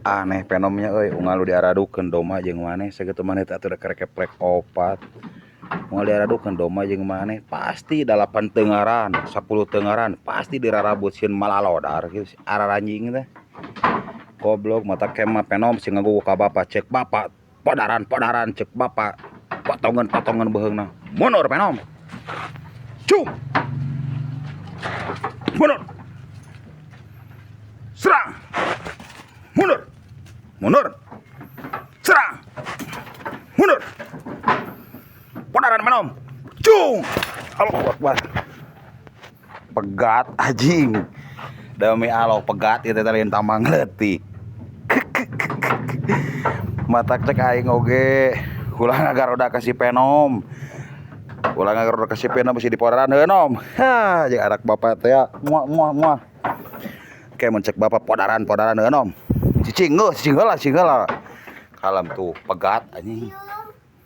Aneh fenomnya euy unggal diaradukeun doma jeung maneh sakitu maneh teh atuh keplek opat unggal diaradukeun doma jeung maneh pasti 8 teungaran 10 teungaran pasti dirarabutkeun malalodar kieu araranjing teh goblok mata kemah fenom sing ngagugu ka bapa cek bapa podaran cek bapa potongan beheungna mundur fenom cum mundur serang mundur serang mundur podaran fenom cung Allahu Akbar pegat anjing demi Allah pegat ieu teh lain tambang leutik matak cek aing oge ulah ngagaroda ka si fenom bisi dipodaran heuh jeung anak bapa teh moal kayak mencek bapa podaran heuh cicing heula kalem tuh pegat anjing